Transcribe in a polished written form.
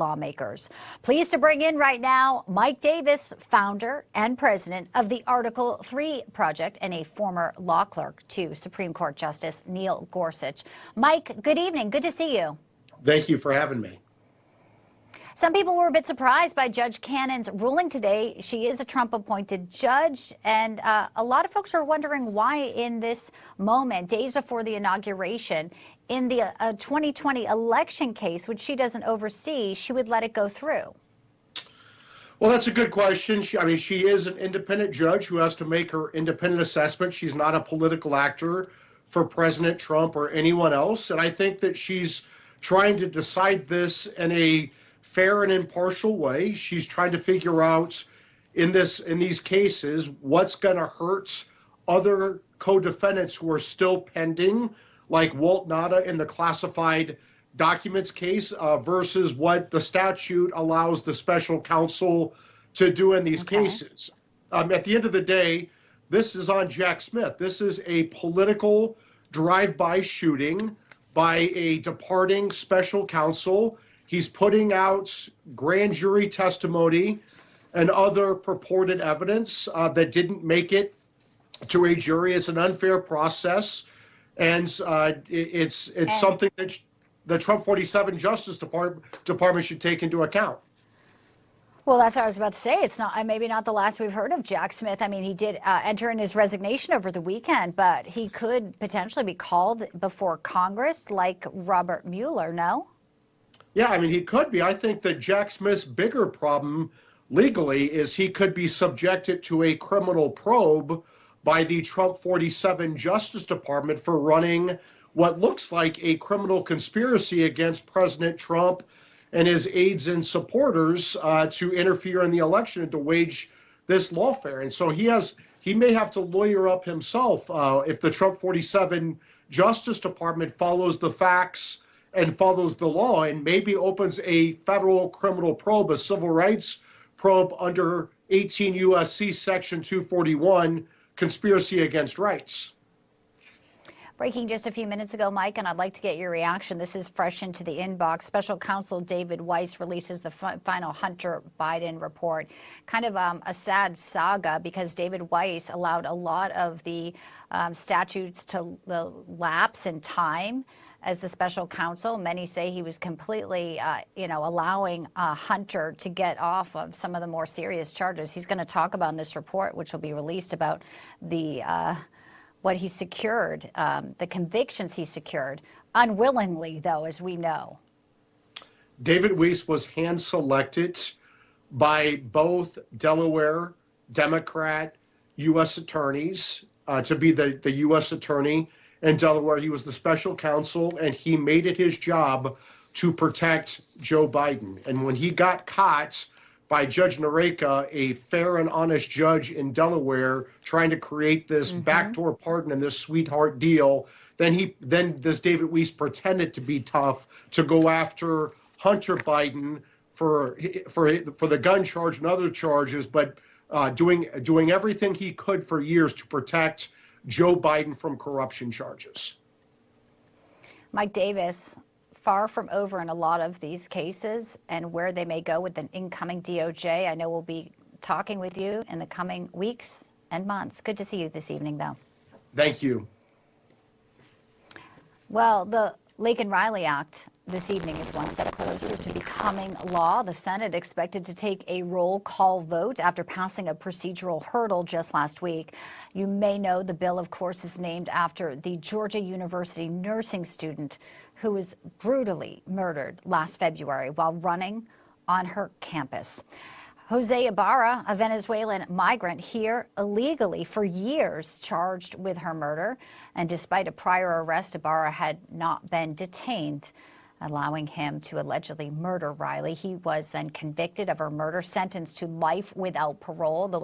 lawmakers. Pleased to bring in right now Mike Davis, founder and president of the Article 3 Project and a former law clerk to Supreme Court Justice Neil Gorsuch. Mike, good evening. Good to see you. Thank you for having me. Some people were a bit surprised by Judge Cannon's ruling today. She is a Trump-appointed judge, and a lot of folks are wondering why in this moment, days before the inauguration, in the 2020 election case, which she doesn't oversee, she would let it go through. Well, that's a good question. She is an independent judge who has to make her independent assessment. She's not a political actor for President Trump or anyone else, and I think that she's trying to decide this in a fair and impartial way. She's trying to figure out in these cases what's going to hurt other co-defendants who are still pending, like Walt Nauta in the classified documents case, versus what the statute allows the special counsel to do in these cases. At the end of the day, this is on Jack Smith. This is a political drive-by shooting by a departing special counsel. He's putting out grand jury testimony and other purported evidence that didn't make it to a jury. It's an unfair process, and it's something that the Trump 47 Justice Department should take into account. Well, that's what I was about to say. It's not maybe not the last we've heard of Jack Smith. I mean, he did enter in his resignation over the weekend, but he could potentially be called before Congress like Robert Mueller, no? Yeah, I mean, he could be. I think that Jack Smith's bigger problem legally is he could be subjected to a criminal probe by the Trump 47 Justice Department for running what looks like a criminal conspiracy against President Trump and his aides and supporters to interfere in the election and to wage this lawfare. And so he may have to lawyer up himself if the Trump 47 Justice Department follows the facts and follows the law and maybe opens a federal criminal probe, a civil rights probe under 18 U.S.C. Section 241, conspiracy against rights. Breaking just a few minutes ago, Mike, and I'd like to get your reaction. This is fresh into the inbox. Special Counsel David Weiss releases the final Hunter Biden report. Kind of a sad saga because David Weiss allowed a lot of the statutes to lapse in time as the special counsel. Many say he was completely, allowing Hunter to get off of some of the more serious charges. He's going to talk about in this report, which will be released, about the what he secured, the convictions he secured, unwillingly, though, as we know. David Weiss was hand-selected by both Delaware Democrat U.S. attorneys to be the U.S. attorney in Delaware. He was the special counsel, and he made it his job to protect Joe Biden. And when he got caught by Judge Nareka, a fair and honest judge in Delaware, trying to create this backdoor pardon and this sweetheart deal, then this David Weiss pretended to be tough to go after Hunter Biden for the gun charge and other charges, but doing everything he could for years to protect Joe Biden from corruption charges. Mike Davis, far from over in a lot of these cases and where they may go with an incoming DOJ. I know we'll be talking with you in the coming weeks and months. Good to see you this evening, though. Thank you. Well, the Laken-Riley Act this evening is one step closer to becoming law. The Senate expected to take a roll call vote after passing a procedural hurdle just last week. You may know the bill, of course, is named after the Georgia University nursing student who was brutally murdered last February while running on her campus. Jose Ibarra, a Venezuelan migrant here illegally for years, charged with her murder. And despite a prior arrest, Ibarra had not been detained, allowing him to allegedly murder Riley. He was then convicted of her murder, sentenced to life without parole. The